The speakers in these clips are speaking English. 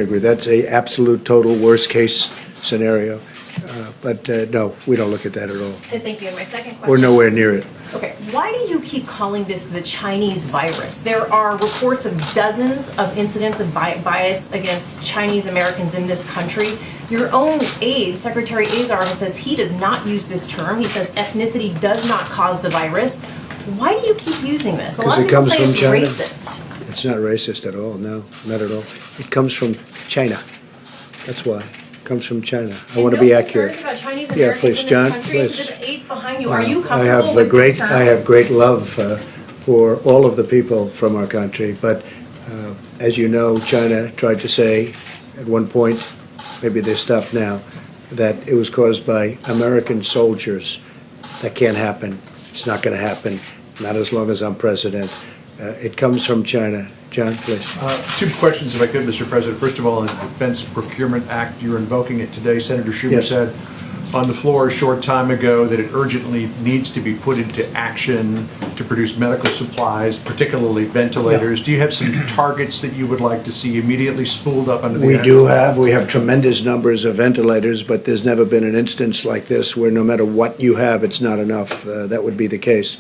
agree. That's a absolute total worst case scenario. No, we don't look at that at all. And thank you. And my second question. We're nowhere near it. Okay. Why do you keep calling this the Chinese virus? There are reports of dozens of incidents of bias against Chinese Americans in this country. Your own aide, Secretary Azar, says he does not use this term. He says ethnicity does not cause the virus. Why do you keep using this? A lot of people say it's racist. It's not racist at all. No, not at all. It comes from China. That's why. Comes from China. I want to be accurate. About Chinese yeah, please, John. Please. The aides behind you. Are you I comfortable with this term? I have great love for all of the people from our country, but as you know, China tried to say at one point, maybe they stopped now, that it was caused by American soldiers. That can't happen. It's not going to happen. Not as long as I'm president. It comes from China. John, please. Two questions, if I could, Mr. President. First of all, in the Defense Procurement Act, you're invoking it today. Senator Schumer said on the floor a short time ago that it urgently needs to be put into action to produce medical supplies, particularly ventilators. Do you have some targets that you would like to see immediately spooled up under the act? We have tremendous numbers of ventilators, but there's never been an instance like this where no matter what you have, it's not enough. That would be the case.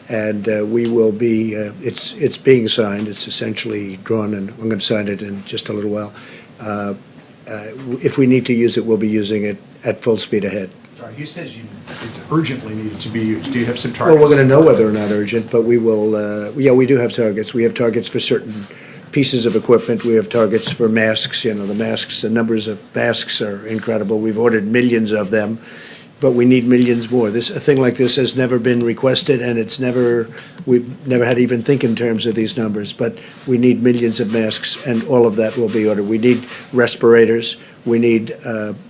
We will be, it's being signed, it's essentially drawn, and I'm going to sign it in just a little while. If we need to use it, we'll be using it at full speed ahead. He says it's urgently needed to be used. Do you have some targets? Well, we're going to know whether or not urgent, but we will, we do have targets. We have targets for certain pieces of equipment. We have targets for masks. You know, the numbers of masks are incredible. We've ordered millions of them. But we need millions more. A thing like this has never been requested, and we've never had to even think in terms of these numbers. But we need millions of masks, and all of that will be ordered. We need respirators. We need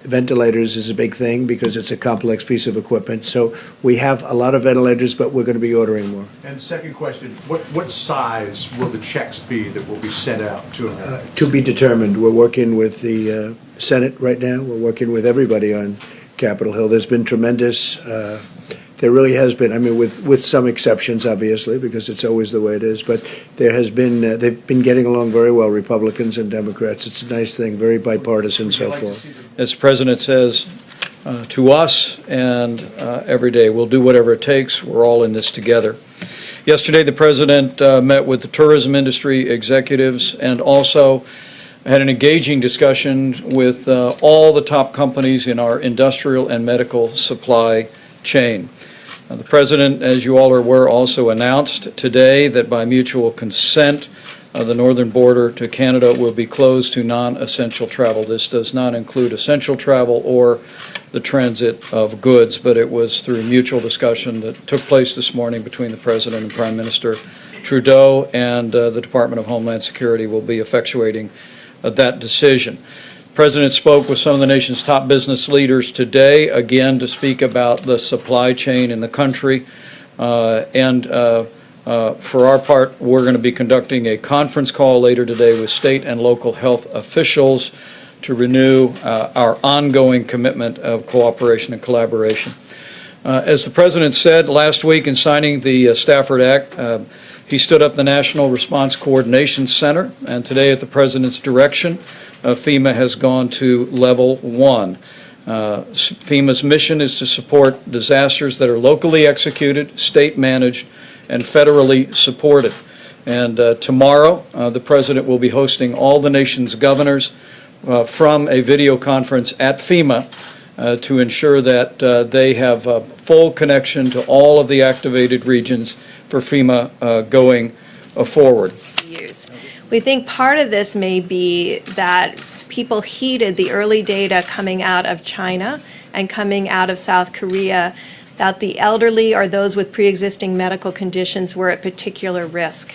ventilators is a big thing because it's a complex piece of equipment. So we have a lot of ventilators, but we're going to be ordering more. And second question, what size will the checks be that will be sent out to Americans? To be determined. We're working with the Senate right now. We're working with everybody on Capitol Hill. There's been tremendous, there really has been, I mean, with some exceptions, obviously, because it's always the way it is, but there has been, they've been getting along very well, Republicans and Democrats. It's a nice thing, very bipartisan so far. As the President says to us and every day, we'll do whatever it takes. We're all in this together. Yesterday, the President met with the tourism industry executives and also had an engaging discussion with all the top companies in our industrial and medical supply chain. The President, as you all are aware, also announced today that by mutual consent, the northern border to Canada will be closed to non-essential travel. This does not include essential travel or the transit of goods, but it was through mutual discussion that took place this morning between the President and Prime Minister Trudeau, and the Department of Homeland Security will be effectuating that decision. The President spoke with some of the nation's top business leaders today, again, to speak about the supply chain in the country. For our part, we're going to be conducting a conference call later today with state and local health officials to renew our ongoing commitment of cooperation and collaboration. As the President said last week in signing the Stafford Act, he stood up the National Response Coordination Center, and today at the President's direction, FEMA has gone to level 1. FEMA's mission is to support disasters that are locally executed, state managed, and federally supported. And tomorrow, the President will be hosting all the nation's governors from a video conference at FEMA to ensure that they have a full connection to all of the activated regions for FEMA going forward. We think part of this may be that people heeded the early data coming out of China and coming out of South Korea that the elderly or those with pre-existing medical conditions were at particular risk.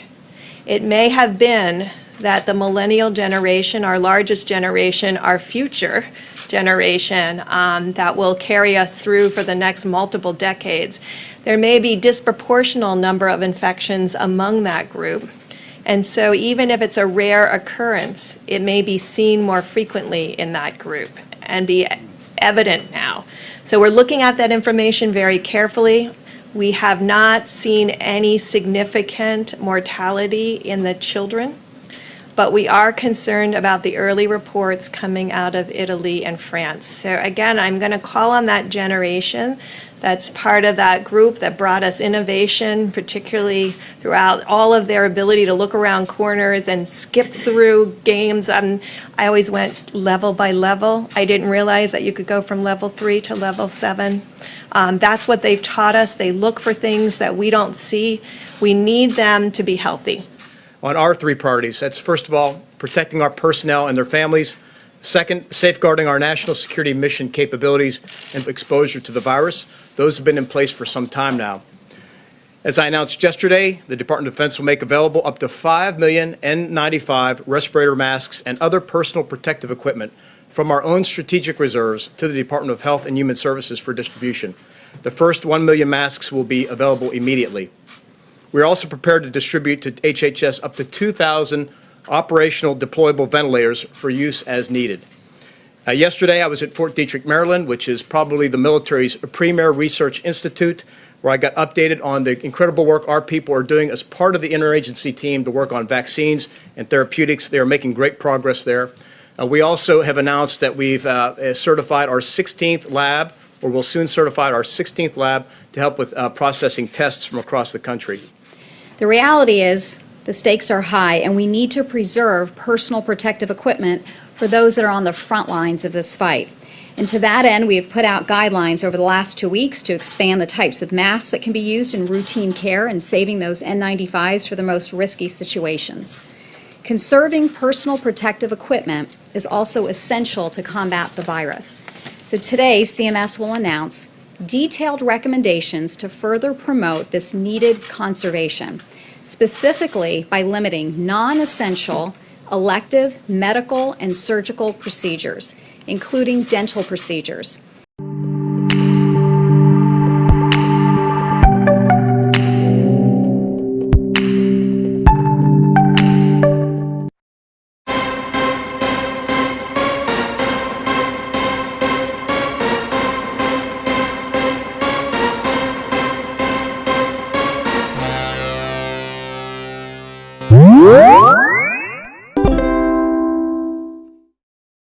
It may have been that the millennial generation, our largest generation, our future generation that will carry us through for the next multiple decades, there may be disproportional number of infections among that group. And so even if it's a rare occurrence, it may be seen more frequently in that group and be evident now. So we're looking at that information very carefully. We have not seen any significant mortality in the children. but we are concerned about the early reports coming out of Italy and France. So again, I'm going to call on that generation that's part of that group that brought us innovation, particularly throughout all of their ability to look around corners and skip through games. I always went level by level. I didn't realize that you could go from level 3 to level 7. That's what they've taught us. They look for things that we don't see. We need them to be healthy. On our 3 priorities, that's first of all, protecting our personnel and their families. Second, safeguarding our national security mission capabilities and exposure to the virus. Those have been in place for some time now. As I announced yesterday, the Department of Defense will make available up to 5 million N95 respirator masks and other personal protective equipment from our own strategic reserves to the Department of Health and Human Services for distribution. The first 1 million masks will be available immediately. We are also prepared to distribute to HHS up to 2,000 operational deployable ventilators for use as needed. Yesterday, I was at Fort Detrick, Maryland, which is probably the military's premier research institute, where I got updated on the incredible work our people are doing as part of the interagency team to work on vaccines and therapeutics. They are making great progress there. We also have announced that we've certified our 16th lab, or will soon certify our 16th lab to help with processing tests from across the country. The reality is the stakes are high, and we need to preserve personal protective equipment for those that are on the front lines of this fight. And to that end, we have put out guidelines over the last 2 weeks to expand the types of masks that can be used in routine care and saving those N95s for the most risky situations. Conserving personal protective equipment is also essential to combat the virus. So today, CMS will announce detailed recommendations to further promote this needed conservation, specifically by limiting non-essential elective medical and surgical procedures, including dental procedures.